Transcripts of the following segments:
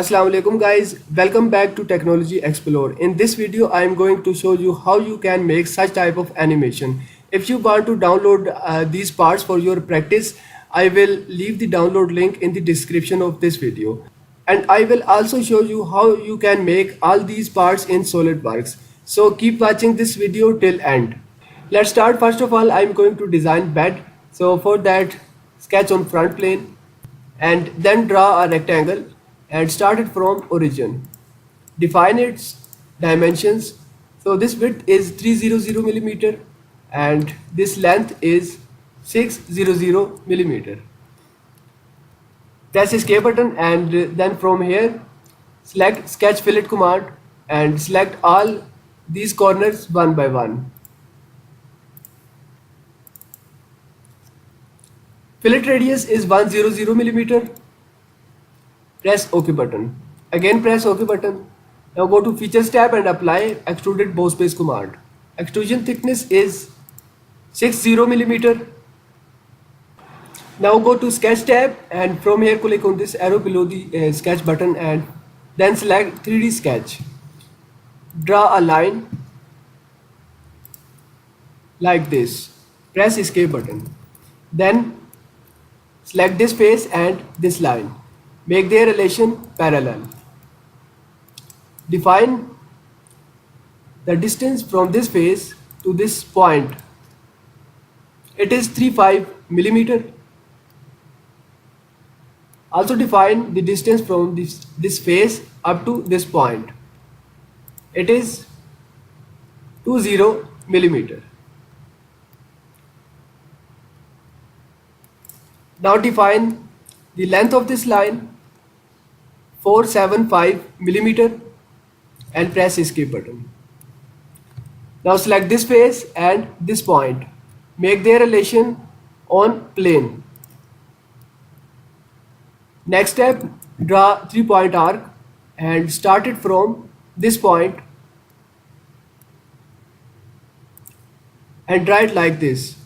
Assalamu alaikum guys, welcome back to Technology Explore. In this video I am going to show you how you can make such type of animation. If you want to download these parts for your practice, I will leave the download link in the description of this video. And I will also show you how you can make all these parts in SolidWorks. So keep watching this video till end. Let's start. First of all, I'm going to design bed. So for that, sketch on front plane and then draw a rectangle and start it from origin. Define its dimensions. So this width is 300 millimeter and this length is 600 millimeter. Press escape button and then from here select sketch fillet command and select all these corners one by one. Fillet radius is 100 millimeter. Press OK button. Again press OK button. Now go to Features tab and apply Extruded Bow Space command. Extrusion thickness is 60 millimeter. Now go to Sketch tab and from here click on this arrow below the Sketch button and then select 3D Sketch. Draw a line like this. Press Escape button. Then select this face and this line. Make their relation parallel. Define the distance from this face to this point. It is 35 millimeter. Also define the distance from this face up to this point. It is 20 millimeter. Now define the length of this line 475 millimeter and press escape button. Now select this face and this point. Make their relation on plane. Next step, draw 3-point arc and start it from this point and draw it like this.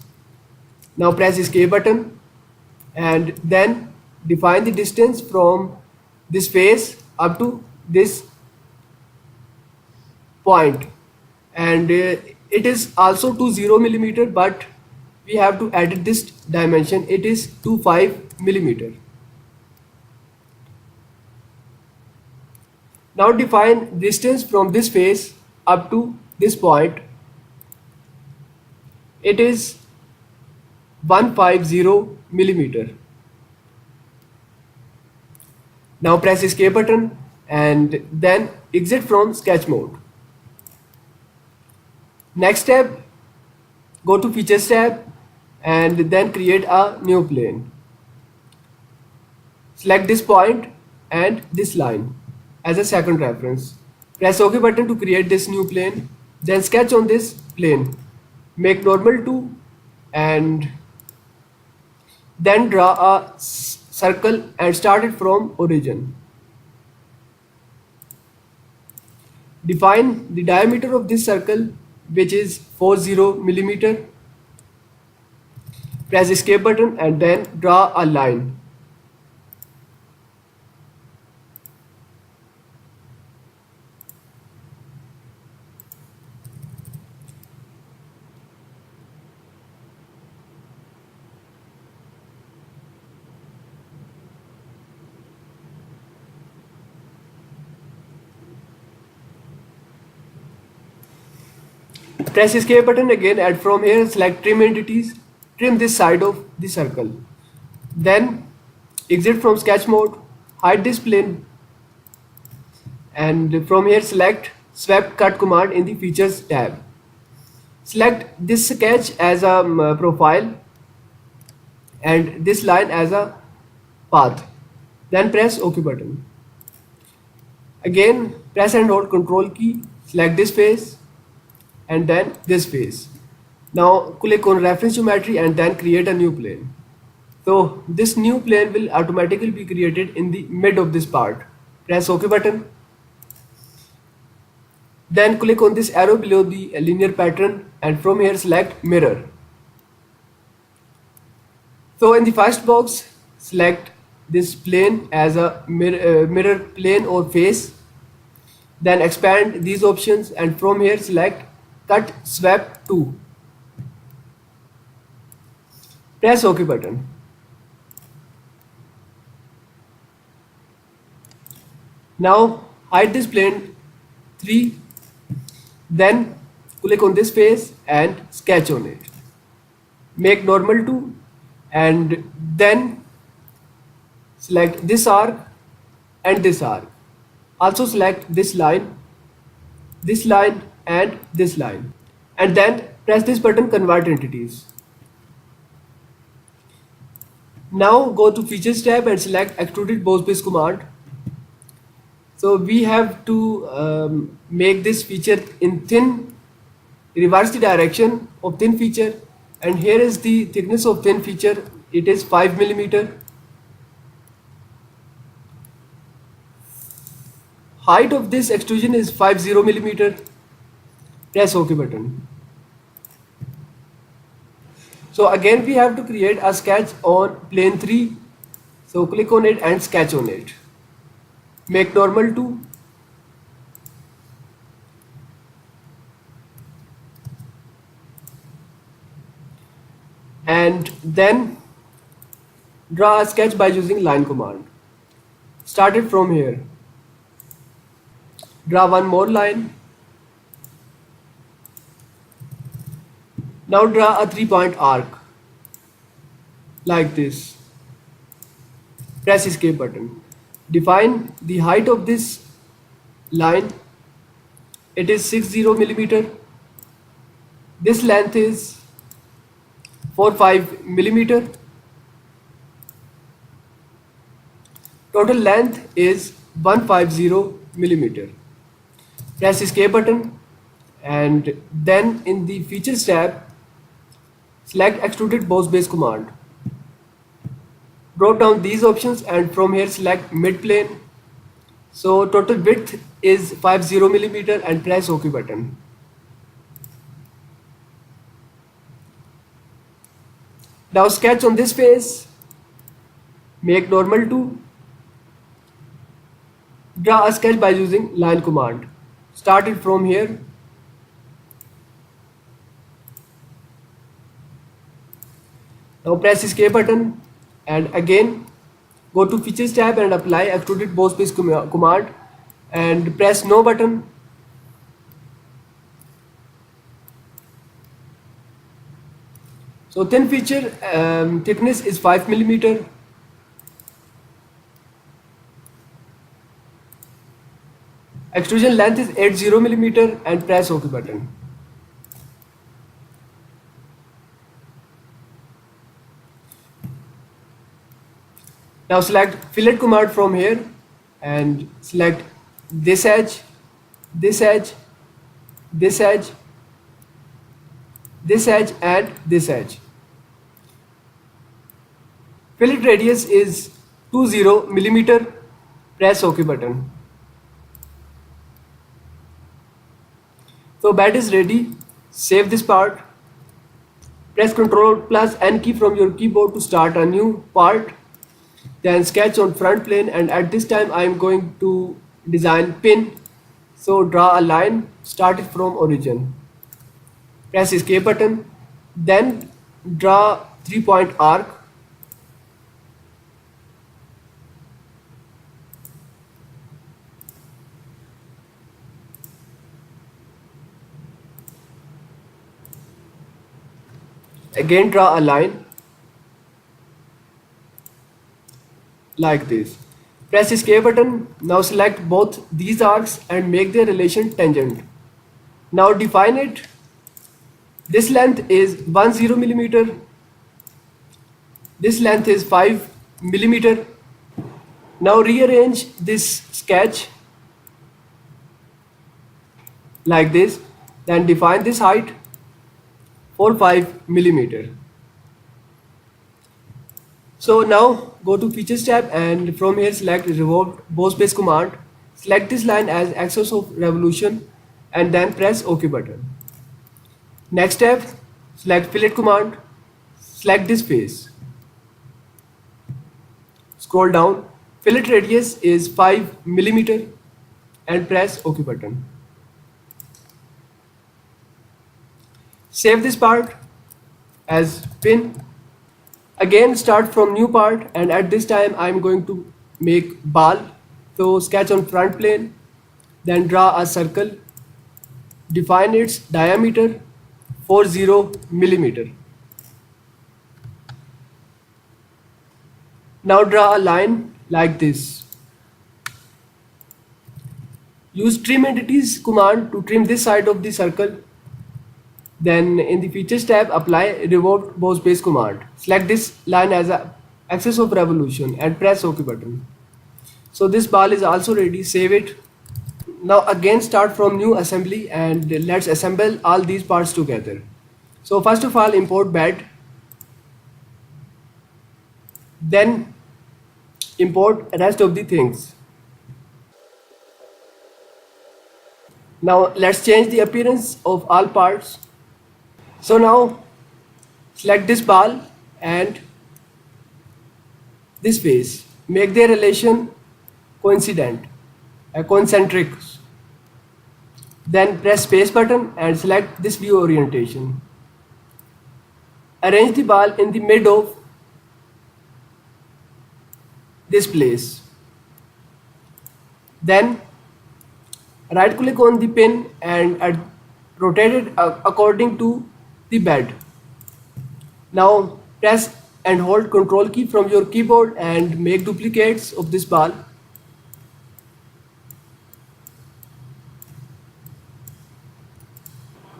Now press escape button and then define the distance from this face up to this point, and it is also 20 millimeter, but we have to edit this dimension. It is 25 millimeter. Now define distance from this face up to this point. It is 150 millimeter. Now press escape button and then exit from sketch mode. Next step, go to Features tab and then create a new plane. Select this point and this line as a second reference. Press OK button to create this new plane. Then sketch on this plane. Make normal to and then draw a circle and start it from origin. Define the diameter of this circle, which is 40 millimeter. Press escape button and then draw a line. Press escape button again and from here select trim entities. Trim this side of the circle. Then exit from sketch mode. Hide this plane and from here select swept cut command in the Features tab. Select this sketch as a profile and this line as a path. Then press OK button. Again press and hold Ctrl key. Select this face and then this face. Now click on reference geometry and then create a new plane. So this new plane will automatically be created in the mid of this part. Press OK button. Then click on this arrow below the linear pattern and from here select mirror. So in the first box select this plane as a mirror plane or face. Then expand these options and from here select cut swap to. Press OK button. Now hide this plane 3. Then click on this face and sketch on it. Make normal to and then select this arc and this arc. Also select this line and this line. And then press this button convert entities. Now go to features tab and select extruded boss base command. So we have to make this feature in thin, reverse the direction of thin feature, and here is the thickness of thin feature. It is 5 millimeter. Height of this extrusion is 50 millimeter. Press OK button. So again we have to create a sketch on plane 3. So click on it and sketch on it. Make normal to and then draw a sketch by using line command. Start it from here. Draw one more line. Now draw a 3-point arc like this. Press escape button. Define the height of this line. It is 60 millimeter. This length is 45 millimeter. Total length is 150 millimeter. Press escape button and then in the features tab select extruded boss base command. Drop down these options and from here select mid plane. So total width is 50 millimeter and press OK button. Now sketch on this face. Make normal to. Draw a sketch by using line command. Start it from here. Now press escape button and again go to features tab and apply extruded boss base command and press no button. So thin feature thickness is 5 millimeter. Extrusion length is 80 millimeter and press OK button. Now select fillet command from here and select this edge, this edge, this edge, this edge and this edge. Fillet radius is 20 millimeter. Press OK button. So bed is ready. Save this part. Press Ctrl plus N key from your keyboard to start a new part. Then sketch on front plane and at this time I am going to design pin. So draw a line, start it from origin. Press escape button. Then draw 3-point arc. Again draw a line like this. Press escape button. Now select both these arcs and make their relation tangent. Now define it. This length is 10 millimeter. This length is 5 millimeter. Now rearrange this sketch like this. Then define this height for 5 millimeter. So now go to features tab and from here select revolved boss base command. Select this line as axis of revolution and then press OK button. Next step, select fillet command. Select this face. Scroll down. Fillet radius is 5 millimeter and press OK button. Save this part as pin. Again start from new part, and at this time I am going to make ball. So sketch on front plane, then draw a circle, define its diameter 40 millimeter. Now draw a line like this. Use trim entities command to trim this side of the circle. Then in the features tab, apply revolve boss base command. Select this line as a axis of revolution and press OK button. So this ball is also ready. Save it. Now again start from new assembly and let's assemble all these parts together. So first of all import bed, then import rest of the things. Now let's change the appearance of all parts. So now select this ball and this face. Make their relation coincident, concentric. Then press space button and select this view orientation. Arrange the ball in the mid of this place. Then right click on the pin and rotate it according to the bed. Now press and hold Ctrl key from your keyboard and make duplicates of this ball.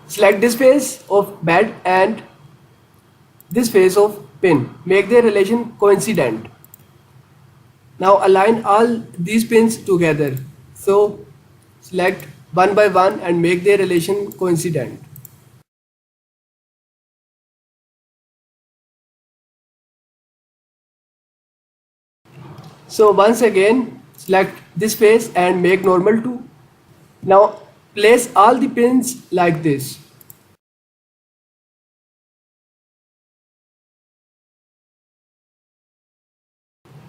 Select this face of bed and this face of pin. Make their relation coincident. Now align all these pins together. So select one by one and make their relation coincident. So once again select this face and make normal to. Now place all the pins like this.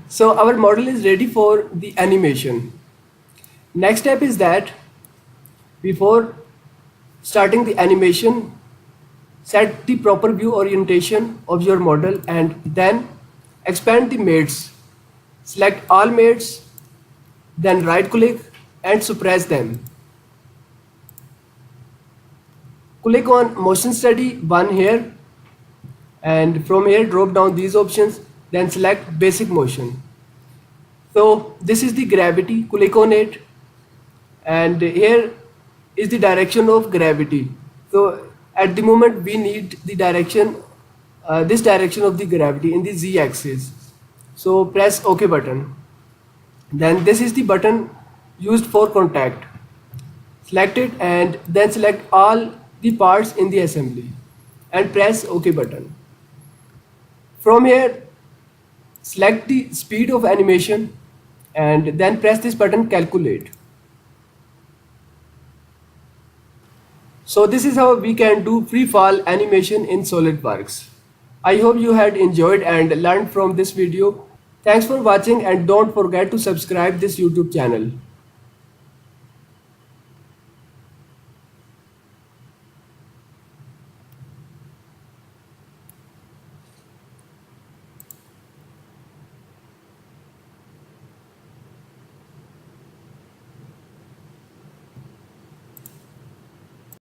So our model is ready for the animation. Next step is that before starting the animation, set the proper view orientation of your model and then expand the mates. Select all mates, then right click and suppress them. Click on motion study 1 here and from here drop down these options, then select basic motion. So this is the gravity, click on it and here is the direction of gravity. So at the moment we need the direction, this direction of the gravity in the z axis. So press OK button. Then this is the button used for contact. Select it and then select all the parts in the assembly and press OK button. From here select the speed of animation and then press this button calculate. So this is how we can do free fall animation in SolidWorks. I hope you had enjoyed and learned from this video. Thanks for watching and don't forget to subscribe this YouTube channel.